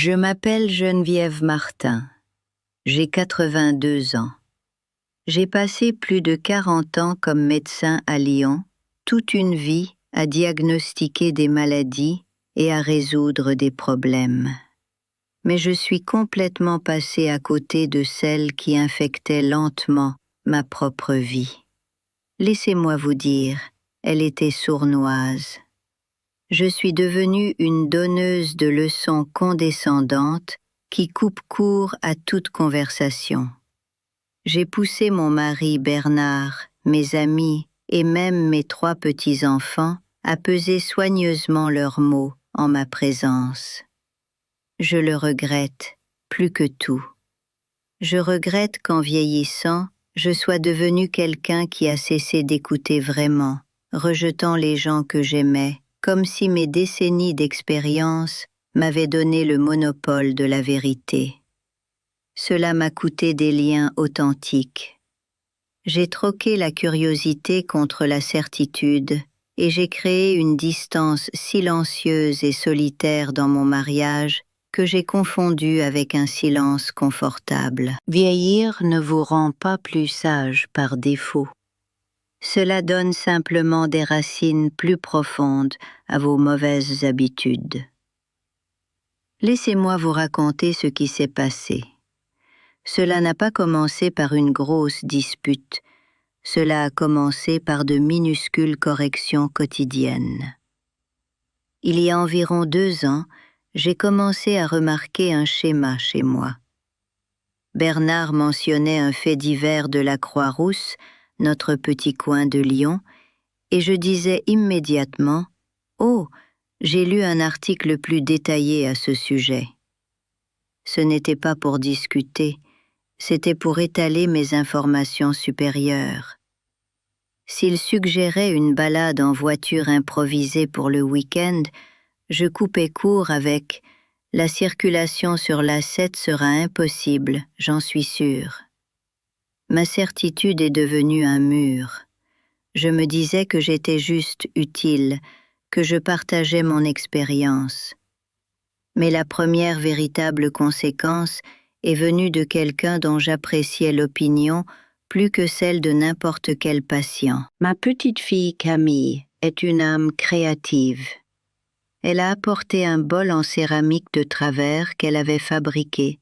Je m'appelle Geneviève Martin. J'ai 82 ans. J'ai passé plus de 40 ans comme médecin à Lyon, toute une vie à diagnostiquer des maladies et à résoudre des problèmes. Mais je suis complètement passée à côté de celle qui infectait lentement ma propre vie. Laissez-moi vous dire, elle était sournoise. Je suis devenue une donneuse de leçons condescendantes qui coupe court à toute conversation. J'ai poussé mon mari Bernard, mes amis et même mes 3 petits-enfants à peser soigneusement leurs mots en ma présence. Je le regrette plus que tout. Je regrette qu'en vieillissant, je sois devenue quelqu'un qui a cessé d'écouter vraiment, rejetant les gens que j'aimais, comme si mes décennies d'expérience m'avaient donné le monopole de la vérité. Cela m'a coûté des liens authentiques. J'ai troqué la curiosité contre la certitude et j'ai créé une distance silencieuse et solitaire dans mon mariage que j'ai confondue avec un silence confortable. Vieillir ne vous rend pas plus sage par défaut. Cela donne simplement des racines plus profondes à vos mauvaises habitudes. Laissez-moi vous raconter ce qui s'est passé. Cela n'a pas commencé par une grosse dispute. Cela a commencé par de minuscules corrections quotidiennes. Il y a environ 2 ans, j'ai commencé à remarquer un schéma chez moi. Bernard mentionnait un fait divers de la Croix-Rousse, notre petit coin de Lyon, et je disais immédiatement « Oh, j'ai lu un article plus détaillé à ce sujet ». Ce n'était pas pour discuter, c'était pour étaler mes informations supérieures. S'il suggérait une balade en voiture improvisée pour le week-end, je coupais court avec « La circulation sur l'A7 sera impossible, j'en suis sûre ». Ma certitude est devenue un mur. Je me disais que j'étais juste utile, que je partageais mon expérience. Mais la première véritable conséquence est venue de quelqu'un dont j'appréciais l'opinion plus que celle de n'importe quel patient. Ma petite fille Camille est une âme créative. Elle a apporté un bol en céramique de travers qu'elle avait fabriqué,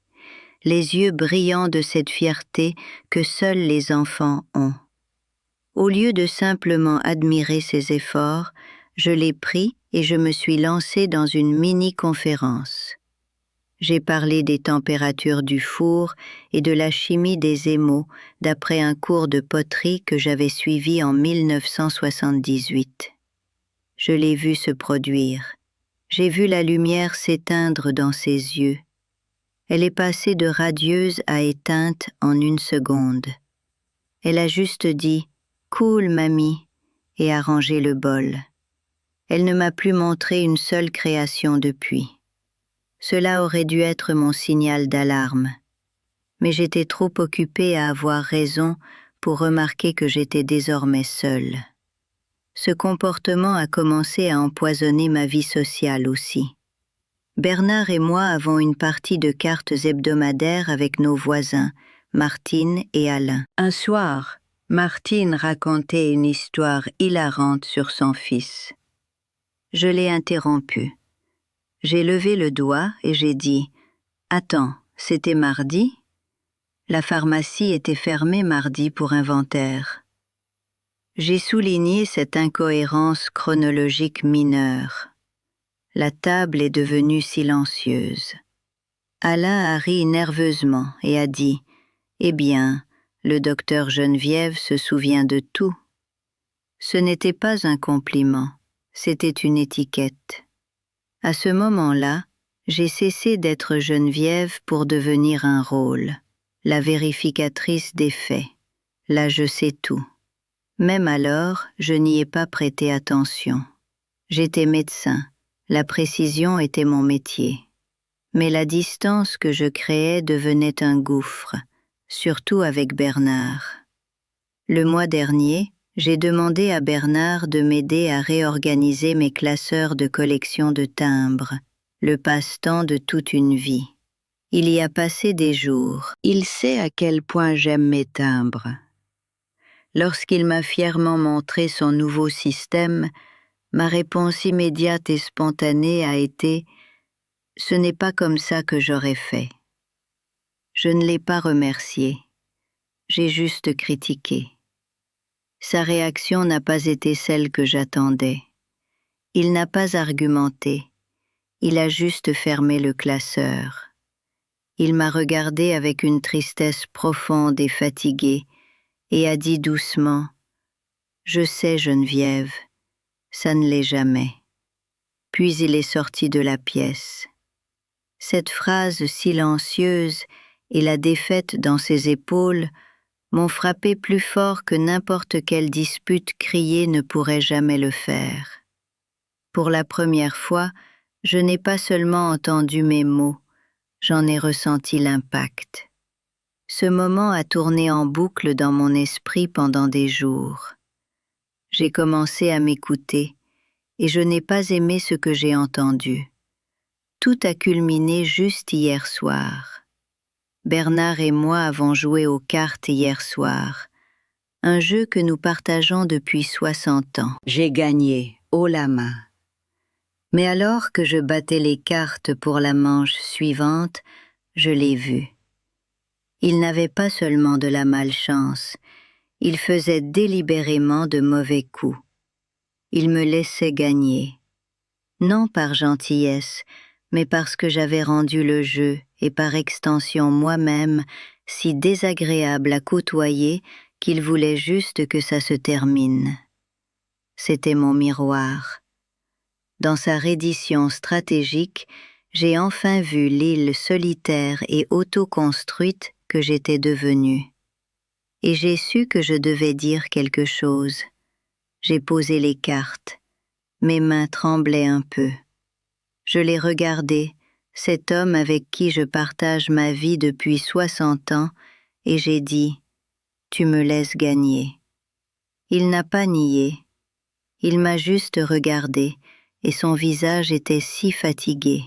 les yeux brillants de cette fierté que seuls les enfants ont. Au lieu de simplement admirer ses efforts, je l'ai pris et je me suis lancée dans une mini-conférence. J'ai parlé des températures du four et de la chimie des émaux d'après un cours de poterie que j'avais suivi en 1978. Je l'ai vu se produire. J'ai vu la lumière s'éteindre dans ses yeux. Elle est passée de radieuse à éteinte en 1 seconde. Elle a juste dit « Cool, mamie » et a rangé le bol. Elle ne m'a plus montré une seule création depuis. Cela aurait dû être mon signal d'alarme. Mais j'étais trop occupée à avoir raison pour remarquer que j'étais désormais seule. Ce comportement a commencé à empoisonner ma vie sociale aussi. Bernard et moi avons une partie de cartes hebdomadaires avec nos voisins, Martine et Alain. Un soir, Martine racontait une histoire hilarante sur son fils. Je l'ai interrompue. J'ai levé le doigt et j'ai dit « Attends, c'était mardi ?» La pharmacie était fermée mardi pour inventaire. J'ai souligné cette incohérence chronologique mineure. La table est devenue silencieuse. Alain a ri nerveusement et a dit « Eh bien, le docteur Geneviève se souvient de tout. » Ce n'était pas un compliment, c'était une étiquette. À ce moment-là, j'ai cessé d'être Geneviève pour devenir un rôle, la vérificatrice des faits. Là, je sais tout. Même alors, je n'y ai pas prêté attention. J'étais médecin, la précision était mon métier. Mais la distance que je créais devenait un gouffre, surtout avec Bernard. Le mois dernier, j'ai demandé à Bernard de m'aider à réorganiser mes classeurs de collection de timbres. le passe-temps de toute une vie. Il y a passé des jours. Il sait à quel point j'aime mes timbres. Lorsqu'il m'a fièrement montré son nouveau système, ma réponse immédiate et spontanée a été « Ce n'est pas comme ça que j'aurais fait ». Je ne l'ai pas remercié. J'ai juste critiqué. Sa réaction n'a pas été celle que j'attendais. Il n'a pas argumenté. Il a juste fermé le classeur. Il m'a regardé avec une tristesse profonde et fatiguée et a dit doucement « Je sais, Geneviève, ça ne l'est jamais ». Puis il est sorti de la pièce. Cette phrase silencieuse et la défaite dans ses épaules m'ont frappé plus fort que n'importe quelle dispute criée ne pourrait jamais le faire. Pour la première fois, je n'ai pas seulement entendu mes mots, j'en ai ressenti l'impact. Ce moment a tourné en boucle dans mon esprit pendant des jours. J'ai commencé à m'écouter, et je n'ai pas aimé ce que j'ai entendu. Tout a culminé juste hier soir. Bernard et moi avons joué aux cartes hier soir, un jeu que nous partageons depuis 60 ans. J'ai gagné, haut la main. Mais alors que je battais les cartes pour la manche suivante, je l'ai vu. Il n'avait pas seulement de la malchance, il faisait délibérément de mauvais coups. Il me laissait gagner. Non par gentillesse, mais parce que j'avais rendu le jeu, et par extension moi-même, si désagréable à côtoyer qu'il voulait juste que ça se termine. C'était mon miroir. Dans sa reddition stratégique, j'ai enfin vu l'île solitaire et auto-construite que j'étais devenue. Et j'ai su que je devais dire quelque chose. J'ai posé les cartes. Mes mains tremblaient un peu. Je l'ai regardé, cet homme avec qui je partage ma vie depuis 60 ans, et j'ai dit « Tu me laisses gagner ». Il n'a pas nié. Il m'a juste regardé, et son visage était si fatigué.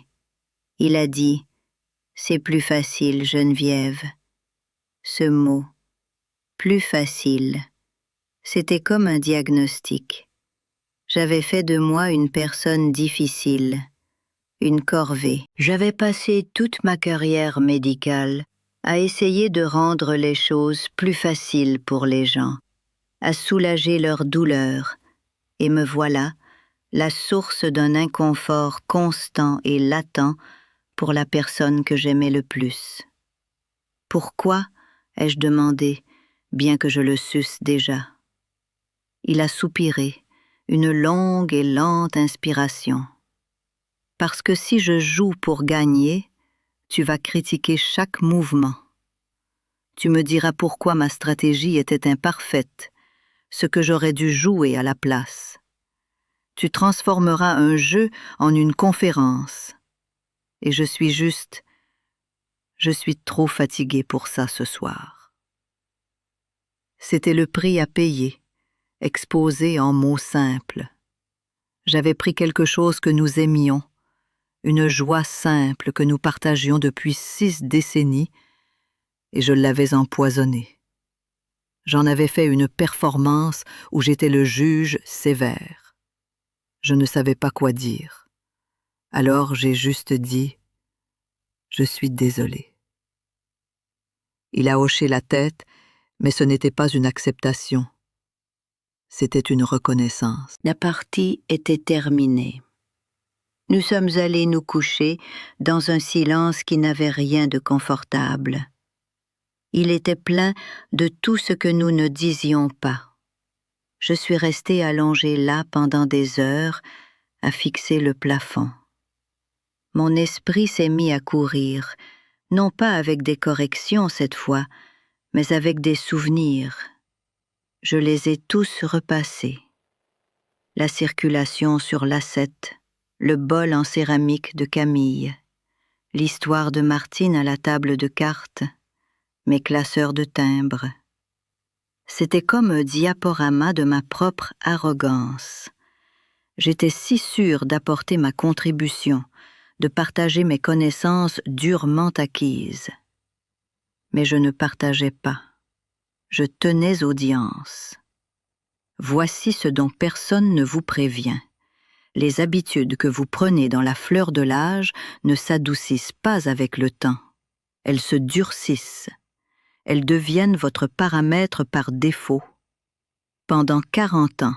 Il a dit « C'est plus facile, Geneviève ». Ce mot, plus facile, c'était comme un diagnostic. J'avais fait de moi une personne difficile, une corvée. J'avais passé toute ma carrière médicale à essayer de rendre les choses plus faciles pour les gens, à soulager leur douleur, et me voilà, la source d'un inconfort constant et latent pour la personne que j'aimais le plus. Pourquoi, ai-je demandé, bien que je le susse déjà. Il a soupiré, une longue et lente inspiration. Parce que si je joue pour gagner, tu vas critiquer chaque mouvement. Tu me diras pourquoi ma stratégie était imparfaite, ce que j'aurais dû jouer à la place. Tu transformeras un jeu en une conférence. Et je suis trop fatigué pour ça ce soir. C'était le prix à payer, exposé en mots simples. J'avais pris quelque chose que nous aimions, une joie simple que nous partagions depuis 6 décennies, et je l'avais empoisonnée. J'en avais fait une performance où j'étais le juge sévère. Je ne savais pas quoi dire. Alors j'ai juste dit « Je suis désolé ». Il a hoché la tête, mais ce n'était pas une acceptation. C'était une reconnaissance. La partie était terminée. Nous sommes allés nous coucher dans un silence qui n'avait rien de confortable. Il était plein de tout ce que nous ne disions pas. Je suis restée allongée là pendant des heures, à fixer le plafond. Mon esprit s'est mis à courir, non pas avec des corrections cette fois, mais avec des souvenirs. Je les ai tous repassés. La circulation sur l'assiette, le bol en céramique de Camille, l'histoire de Martine à la table de cartes, mes classeurs de timbres. C'était comme un diaporama de ma propre arrogance. J'étais si sûre d'apporter ma contribution, de partager mes connaissances durement acquises. Mais je ne partageais pas. Je tenais audience. Voici ce dont personne ne vous prévient. Les habitudes que vous prenez dans la fleur de l'âge ne s'adoucissent pas avec le temps. Elles se durcissent. Elles deviennent votre paramètre par défaut. Pendant 40 ans,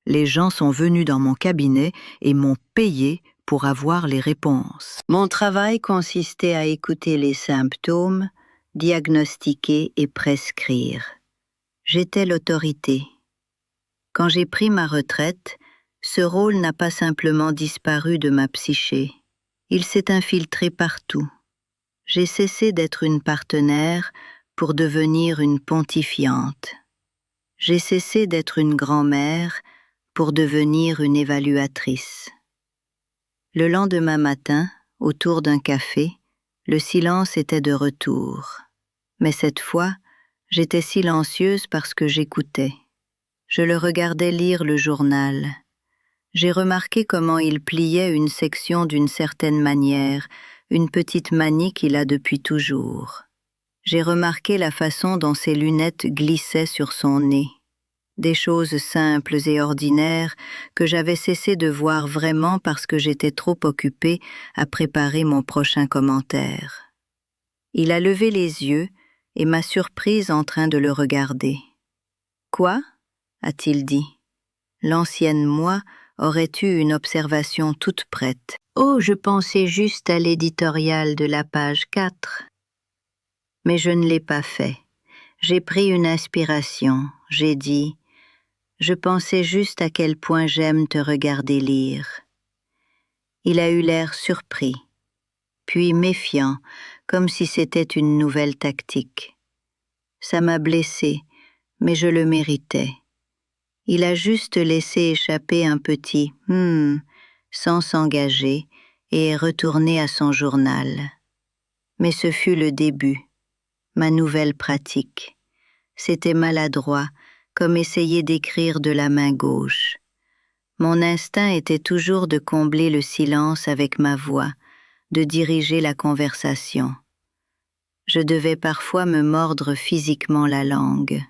les gens sont venus dans mon cabinet et m'ont payé pour avoir les réponses. Mon travail consistait à écouter les symptômes, diagnostiquer et prescrire. J'étais l'autorité. Quand j'ai pris ma retraite, ce rôle n'a pas simplement disparu de ma psyché. Il s'est infiltré partout. J'ai cessé d'être une partenaire pour devenir une pontifiante. J'ai cessé d'être une grand-mère pour devenir une évaluatrice. Le lendemain matin, autour d'un café, le silence était de retour. Mais cette fois, j'étais silencieuse parce que j'écoutais. Je le regardais lire le journal. J'ai remarqué comment il pliait une section d'une certaine manière, une petite manie qu'il a depuis toujours. J'ai remarqué la façon dont ses lunettes glissaient sur son nez. Des choses simples et ordinaires que j'avais cessé de voir vraiment parce que j'étais trop occupée à préparer mon prochain commentaire. Il a levé les yeux et m'a surprise en train de le regarder. « Quoi ?» a-t-il dit. L'ancienne moi aurait eu une observation toute prête. « Oh, je pensais juste à l'éditorial de la page 4. » Mais je ne l'ai pas fait. J'ai pris une inspiration. J'ai dit « Je pensais juste à quel point j'aime te regarder lire. » Il a eu l'air surpris, puis méfiant, comme si c'était une nouvelle tactique. Ça m'a blessée, mais je le méritais. Il a juste laissé échapper un petit « sans s'engager et est retourné à son journal. Mais ce fut le début, ma nouvelle pratique. C'était maladroit, comme essayer d'écrire de la main gauche. Mon instinct était toujours de combler le silence avec ma voix, de diriger la conversation. Je devais parfois me mordre physiquement la langue.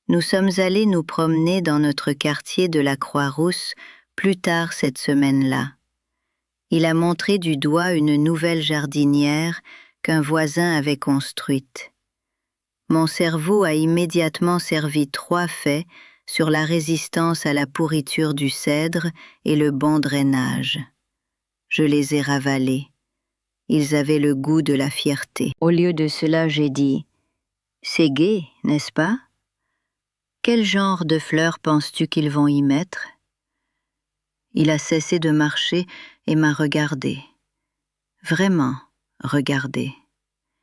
Nous sommes allés nous promener dans notre quartier de la Croix-Rousse plus tard cette semaine-là. Il a montré du doigt une nouvelle jardinière qu'un voisin avait construite. Mon cerveau a immédiatement servi 3 faits sur la résistance à la pourriture du cèdre et le bon drainage. Je les ai ravalés. Ils avaient le goût de la fierté. Au lieu de cela, j'ai dit « C'est gai, n'est-ce pas ? Quel genre de fleurs penses-tu qu'ils vont y mettre ?» Il a cessé de marcher et m'a regardé. Vraiment regardé.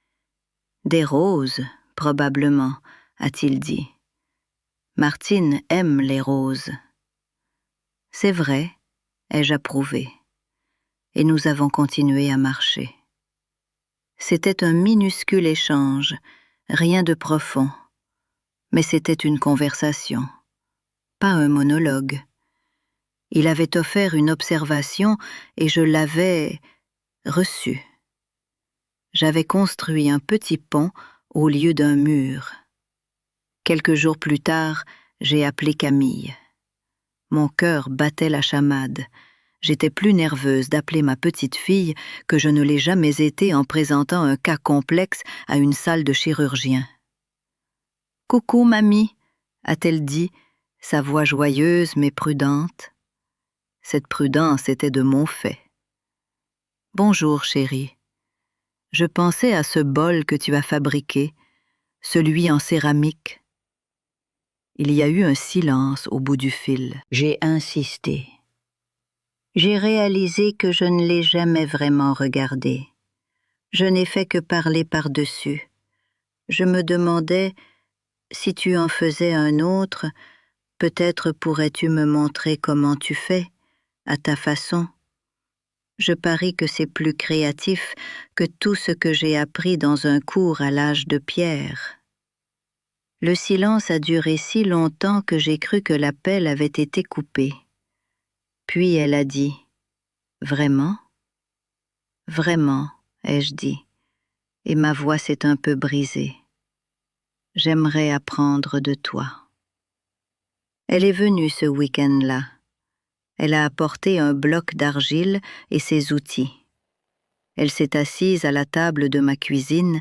« Des roses, probablement, a-t-il dit. Martine aime les roses. » C'est vrai, ai-je approuvé. Et nous avons continué à marcher. C'était un minuscule échange, rien de profond. Mais c'était une conversation, pas un monologue. Il avait offert une observation et je l'avais reçue. J'avais construit un petit pont au lieu d'un mur. Quelques jours plus tard, j'ai appelé Camille. Mon cœur battait la chamade. J'étais plus nerveuse d'appeler ma petite fille que je ne l'ai jamais été en présentant un cas complexe à une salle de chirurgien. « Coucou, mamie » a-t-elle dit, sa voix joyeuse mais prudente. Cette prudence était de mon fait. « Bonjour, chérie. Je pensais à ce bol que tu as fabriqué, celui en céramique. » Il y a eu un silence au bout du fil. J'ai insisté. J'ai réalisé que je ne l'ai jamais vraiment regardé. Je n'ai fait que parler par-dessus. Je me demandais, si tu en faisais un autre, peut-être pourrais-tu me montrer comment tu fais, à ta façon. Je parie que c'est plus créatif que tout ce que j'ai appris dans un cours à l'âge de pierre. Le silence a duré si longtemps que j'ai cru que l'appel avait été coupé. Puis elle a dit « Vraiment ?» Vraiment, ai-je dit, et ma voix s'est un peu brisée. J'aimerais apprendre de toi. Elle est venue ce week-end-là. Elle a apporté un bloc d'argile et ses outils. Elle s'est assise à la table de ma cuisine,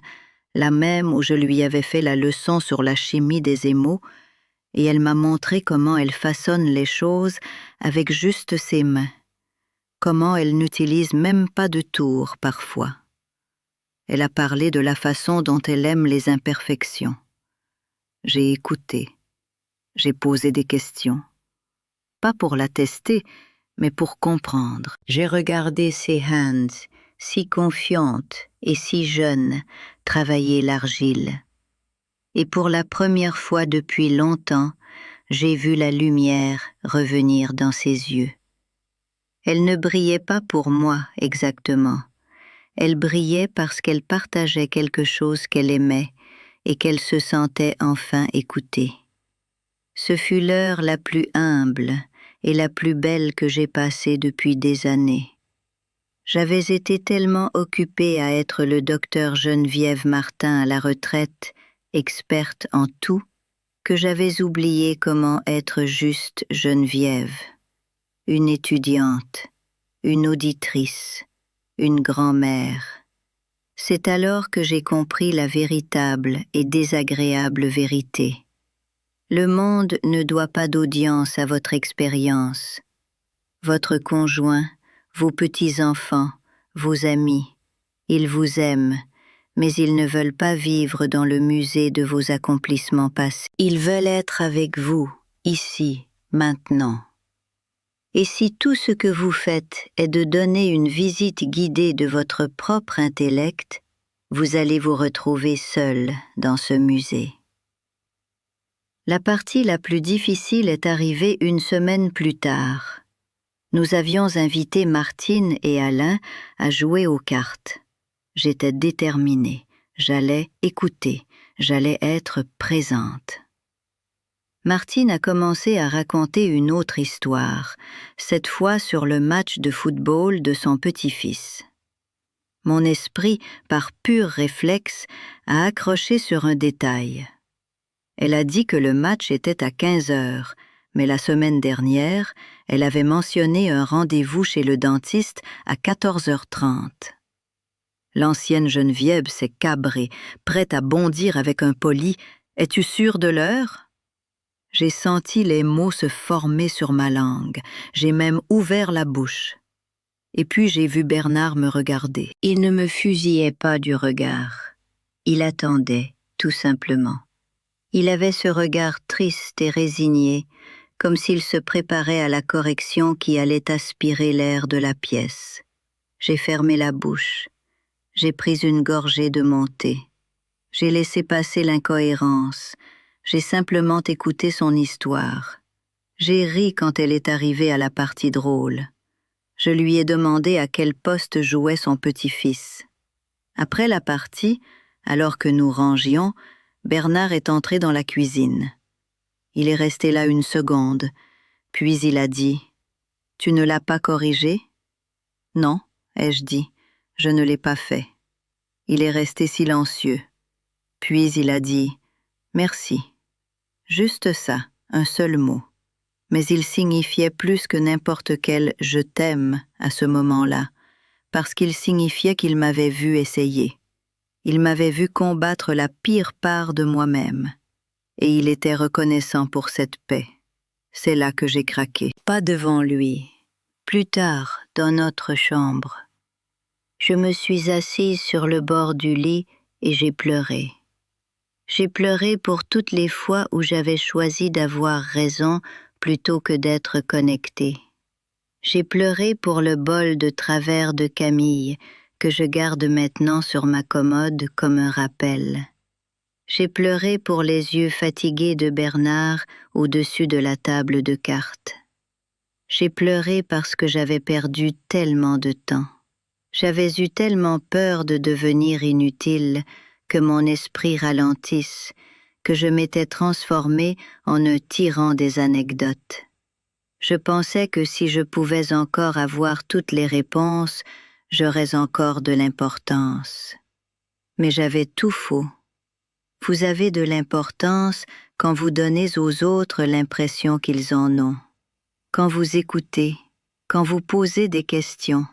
la même où je lui avais fait la leçon sur la chimie des émaux, et elle m'a montré comment elle façonne les choses avec juste ses mains, comment elle n'utilise même pas de tour parfois. Elle a parlé de la façon dont elle aime les imperfections. J'ai écouté, j'ai posé des questions. Pas pour la tester, mais pour comprendre. J'ai regardé ses hands, si confiante et si jeune, travailler l'argile. Et pour la première fois depuis longtemps, j'ai vu la lumière revenir dans ses yeux. Elle ne brillait pas pour moi exactement. Elle brillait parce qu'elle partageait quelque chose qu'elle aimait et qu'elle se sentait enfin écoutée. Ce fut l'heure la plus humble et la plus belle que j'ai passée depuis des années. J'avais été tellement occupée à être le docteur Geneviève Martin à la retraite, experte en tout, que j'avais oublié comment être juste Geneviève. Une étudiante, une auditrice, une grand-mère. C'est alors que j'ai compris la véritable et désagréable vérité. Le monde ne doit pas d'audience à votre expérience. Votre conjoint, vos petits-enfants, vos amis, ils vous aiment, mais ils ne veulent pas vivre dans le musée de vos accomplissements passés. Ils veulent être avec vous, ici, maintenant. Et si tout ce que vous faites est de donner une visite guidée de votre propre intellect, vous allez vous retrouver seul dans ce musée. La partie la plus difficile est arrivée une semaine plus tard. Nous avions invité Martine et Alain à jouer aux cartes. J'étais déterminée, j'allais écouter, j'allais être présente. Martine a commencé à raconter une autre histoire, cette fois sur le match de football de son petit-fils. Mon esprit, par pur réflexe, a accroché sur un détail. Elle a dit que le match était à 15 heures, mais la semaine dernière, elle avait mentionné un rendez-vous chez le dentiste à 14h30. L'ancienne Geneviève s'est cabrée, prête à bondir avec un poli « Es-tu sûre de l'heure ?» J'ai senti les mots se former sur ma langue, j'ai même ouvert la bouche. Et puis j'ai vu Bernard me regarder. Il ne me fusillait pas du regard. Il attendait, tout simplement. Il avait ce regard triste et résigné, comme s'il se préparait à la correction qui allait aspirer l'air de la pièce. J'ai fermé la bouche. J'ai pris une gorgée de mon thé. J'ai laissé passer l'incohérence. J'ai simplement écouté son histoire. J'ai ri quand elle est arrivée à la partie drôle. Je lui ai demandé à quel poste jouait son petit-fils. Après la partie, alors que nous rangions, Bernard est entré dans la cuisine. Il est resté là une seconde, puis il a dit « Tu ne l'as pas corrigé ?»« Non, ai-je dit, je ne l'ai pas fait. » Il est resté silencieux. Puis il a dit « Merci ». Juste ça, un seul mot. Mais il signifiait plus que n'importe quel « je t'aime » à ce moment-là, parce qu'il signifiait qu'il m'avait vu essayer. Il m'avait vu combattre la pire part de moi-même. Et il était reconnaissant pour cette paix. C'est là que j'ai craqué. Pas devant lui. Plus tard, dans notre chambre. Je me suis assise sur le bord du lit et j'ai pleuré. J'ai pleuré pour toutes les fois où j'avais choisi d'avoir raison plutôt que d'être connectée. J'ai pleuré pour le bol de travers de Camille que je garde maintenant sur ma commode comme un rappel. J'ai pleuré pour les yeux fatigués de Bernard au-dessus de la table de cartes. J'ai pleuré parce que j'avais perdu tellement de temps. J'avais eu tellement peur de devenir inutile que mon esprit ralentisse, que je m'étais transformée en un tyran des anecdotes. Je pensais que si je pouvais encore avoir toutes les réponses, j'aurais encore de l'importance. Mais j'avais tout faux. Vous avez de l'importance quand vous donnez aux autres l'impression qu'ils en ont, quand vous écoutez, quand vous posez des questions,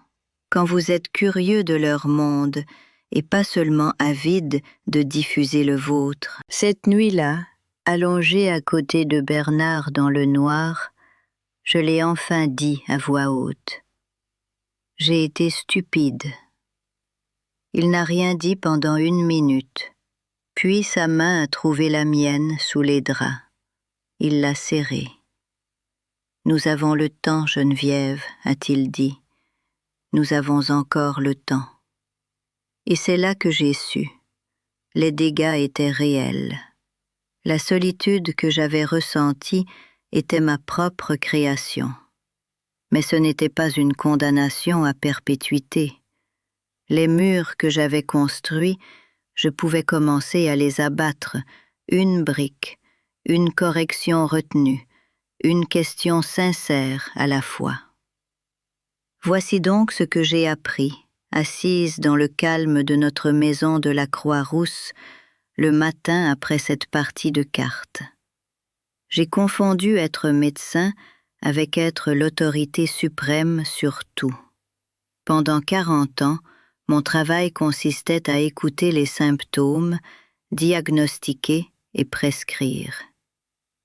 quand vous êtes curieux de leur monde et pas seulement avide de diffuser le vôtre. Cette nuit-là, allongée à côté de Bernard dans le noir, je l'ai enfin dit à voix haute. J'ai été stupide. Il n'a rien dit pendant 1 minute, puis sa main a trouvé la mienne sous les draps. Il l'a serrée. Nous avons le temps, Geneviève, a-t-il dit. Nous avons encore le temps. Et c'est là que j'ai su. Les dégâts étaient réels. La solitude que j'avais ressentie était ma propre création. Mais ce n'était pas une condamnation à perpétuité. Les murs que j'avais construits, je pouvais commencer à les abattre, une brique, une correction retenue, une question sincère à la fois. Voici donc ce que j'ai appris, assise dans le calme de notre maison de la Croix-Rousse, le matin après cette partie de cartes. J'ai confondu être médecin avec être l'autorité suprême sur tout. Pendant 40 ans, mon travail consistait à écouter les symptômes, diagnostiquer et prescrire.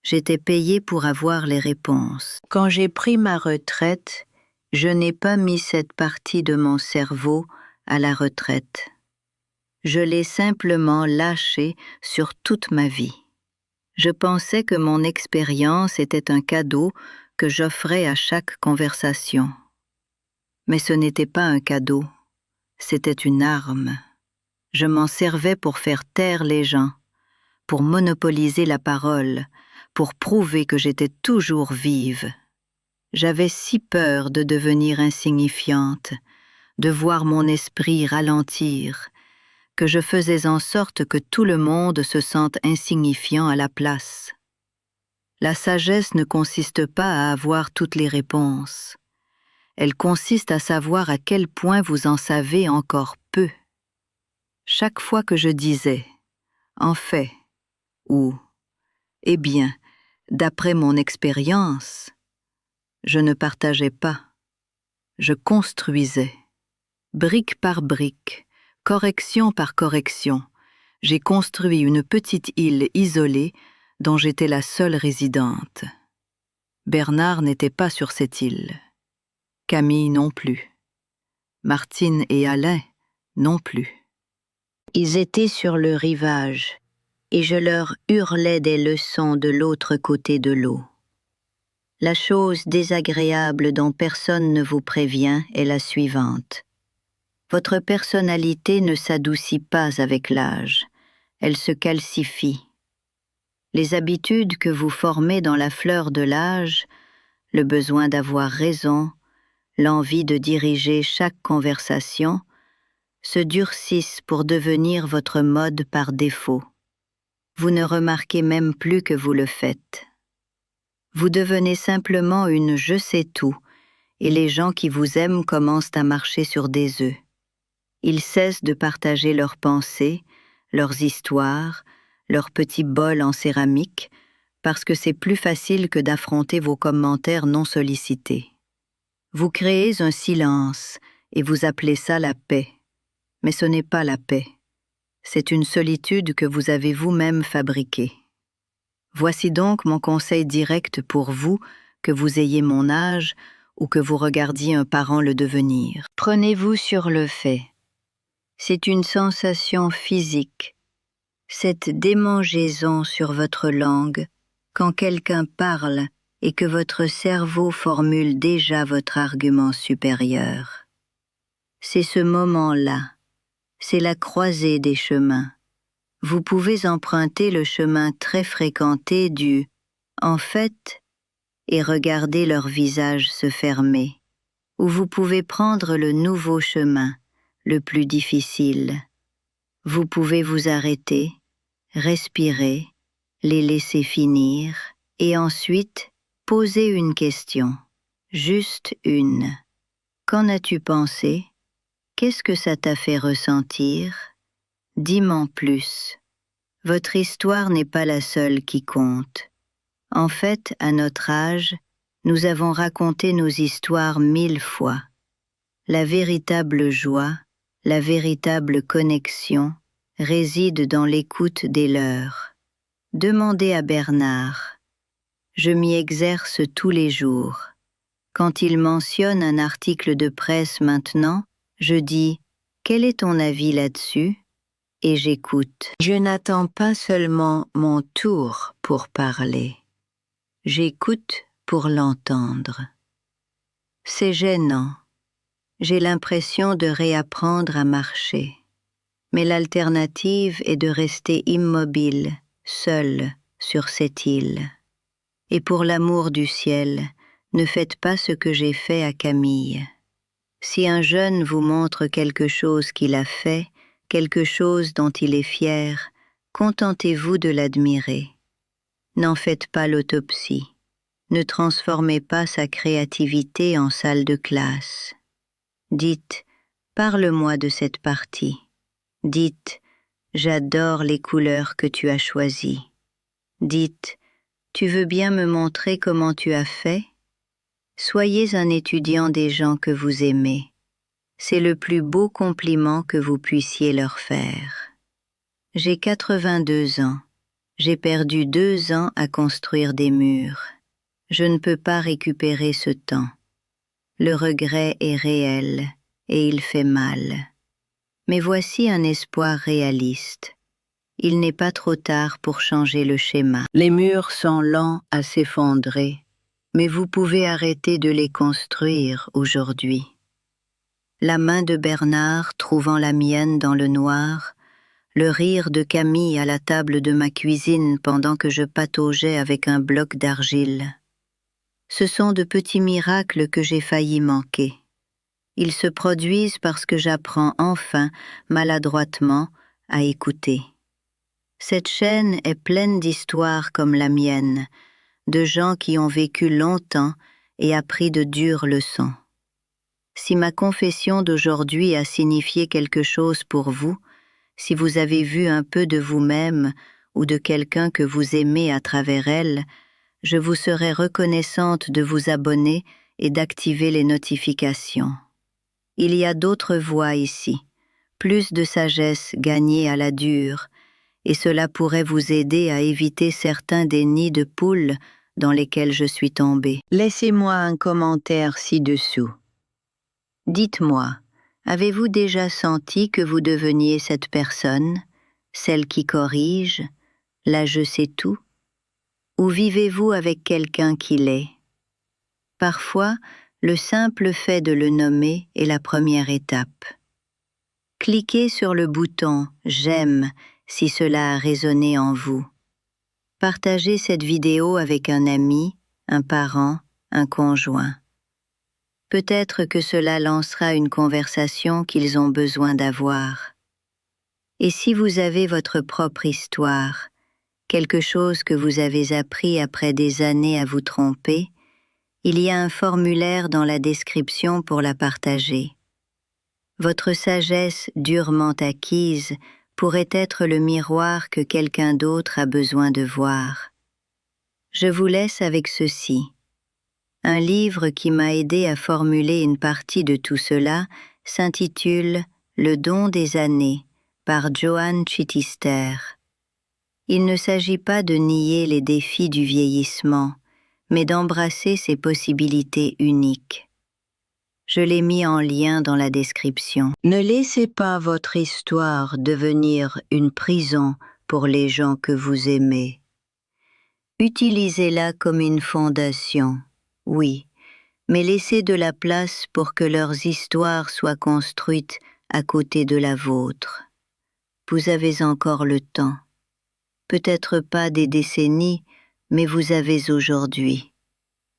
J'étais payé pour avoir les réponses. Quand j'ai pris ma retraite, je n'ai pas mis cette partie de mon cerveau à la retraite. Je l'ai simplement lâchée sur toute ma vie. Je pensais que mon expérience était un cadeau que j'offrais à chaque conversation. Mais ce n'était pas un cadeau, c'était une arme. Je m'en servais pour faire taire les gens, pour monopoliser la parole, pour prouver que j'étais toujours vive. J'avais si peur de devenir insignifiante, de voir mon esprit ralentir, que je faisais en sorte que tout le monde se sente insignifiant à la place. La sagesse ne consiste pas à avoir toutes les réponses. Elle consiste à savoir à quel point vous en savez encore peu. Chaque fois que je disais « en fait » ou « eh bien, d'après mon expérience », je ne partageais pas. Je construisais. Brique par brique, correction par correction, j'ai construit une petite île isolée dont j'étais la seule résidente. Bernard n'était pas sur cette île. Camille non plus. Martine et Alain non plus. Ils étaient sur le rivage, et je leur hurlais des leçons de l'autre côté de l'eau. La chose désagréable dont personne ne vous prévient est la suivante. Votre personnalité ne s'adoucit pas avec l'âge, elle se calcifie. Les habitudes que vous formez dans la fleur de l'âge, le besoin d'avoir raison, l'envie de diriger chaque conversation, se durcissent pour devenir votre mode par défaut. Vous ne remarquez même plus que vous le faites. Vous devenez simplement une je sais tout, et les gens qui vous aiment commencent à marcher sur des œufs. Ils cessent de partager leurs pensées, leurs histoires, leurs petits bols en céramique, parce que c'est plus facile que d'affronter vos commentaires non sollicités. Vous créez un silence, et vous appelez ça la paix. Mais ce n'est pas la paix. C'est une solitude que vous avez vous-même fabriquée. Voici donc mon conseil direct pour vous, que vous ayez mon âge ou que vous regardiez un parent le devenir. Prenez-vous sur le fait. C'est une sensation physique, cette démangeaison sur votre langue, quand quelqu'un parle et que votre cerveau formule déjà votre argument supérieur. C'est ce moment-là. C'est la croisée des chemins. Vous pouvez emprunter le chemin très fréquenté du « en fait » et regarder leur visage se fermer, ou vous pouvez prendre le nouveau chemin, le plus difficile. Vous pouvez vous arrêter, respirer, les laisser finir, et ensuite poser une question, juste une. Qu'en as-tu pensé ? Qu'est-ce que ça t'a fait ressentir? Dis-m'en plus. Votre histoire n'est pas la seule qui compte. En fait, à notre âge, nous avons raconté nos histoires 1000 fois. La véritable joie, la véritable connexion réside dans l'écoute des leurs. Demandez à Bernard. Je m'y exerce tous les jours. Quand il mentionne un article de presse maintenant, je dis « Quel est ton avis là-dessus ?» et j'écoute. Je n'attends pas seulement mon tour pour parler. J'écoute pour l'entendre. C'est gênant. J'ai l'impression de réapprendre à marcher. Mais l'alternative est de rester immobile, seul, sur cette île. Et pour l'amour du ciel, ne faites pas ce que j'ai fait à Camille. Si un jeune vous montre quelque chose qu'il a fait, quelque chose dont il est fier, contentez-vous de l'admirer. N'en faites pas l'autopsie. Ne transformez pas sa créativité en salle de classe. Dites, parle-moi de cette partie. Dites, j'adore les couleurs que tu as choisies. Dites, tu veux bien me montrer comment tu as fait? Soyez un étudiant des gens que vous aimez. C'est le plus beau compliment que vous puissiez leur faire. J'ai 82 ans. J'ai perdu 2 ans à construire des murs. Je ne peux pas récupérer ce temps. Le regret est réel et il fait mal. Mais voici un espoir réaliste. Il n'est pas trop tard pour changer le schéma. Les murs sont lents à s'effondrer, mais vous pouvez arrêter de les construire aujourd'hui. La main de Bernard trouvant la mienne dans le noir, le rire de Camille à la table de ma cuisine pendant que je pataugeais avec un bloc d'argile. Ce sont de petits miracles que j'ai failli manquer. Ils se produisent parce que j'apprends enfin, maladroitement, à écouter. Cette chaîne est pleine d'histoires comme la mienne, de gens qui ont vécu longtemps et appris de dures leçons. Si ma confession d'aujourd'hui a signifié quelque chose pour vous, si vous avez vu un peu de vous-même ou de quelqu'un que vous aimez à travers elle, je vous serai reconnaissante de vous abonner et d'activer les notifications. Il y a d'autres voix ici, plus de sagesse gagnée à la dure, et cela pourrait vous aider à éviter certains des nids de poules dans lesquels je suis tombée. Laissez-moi un commentaire ci-dessous. Dites-moi, avez-vous déjà senti que vous deveniez cette personne, celle qui corrige, la je sais tout? Ou vivez-vous avec quelqu'un qui l'est? Parfois, le simple fait de le nommer est la première étape. Cliquez sur le bouton « J'aime » si cela a résonné en vous. Partagez cette vidéo avec un ami, un parent, un conjoint. Peut-être que cela lancera une conversation qu'ils ont besoin d'avoir. Et si vous avez votre propre histoire, quelque chose que vous avez appris après des années à vous tromper, il y a un formulaire dans la description pour la partager. Votre sagesse durement acquise pourrait être le miroir que quelqu'un d'autre a besoin de voir. Je vous laisse avec ceci. Un livre qui m'a aidé à formuler une partie de tout cela s'intitule « Le don des années » par Joan Chittister. Il ne s'agit pas de nier les défis du vieillissement, mais d'embrasser ses possibilités uniques. Je l'ai mis en lien dans la description. Ne laissez pas votre histoire devenir une prison pour les gens que vous aimez. Utilisez-la comme une fondation. Oui, mais laissez de la place pour que leurs histoires soient construites à côté de la vôtre. Vous avez encore le temps. Peut-être pas des décennies, mais vous avez aujourd'hui.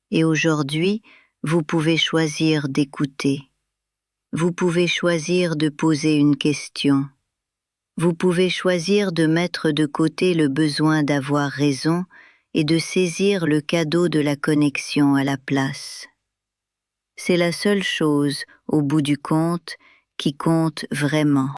Et aujourd'hui, vous pouvez choisir d'écouter. Vous pouvez choisir de poser une question. Vous pouvez choisir de mettre de côté le besoin d'avoir raison et de saisir le cadeau de la connexion à la place. C'est la seule chose, au bout du compte, qui compte vraiment.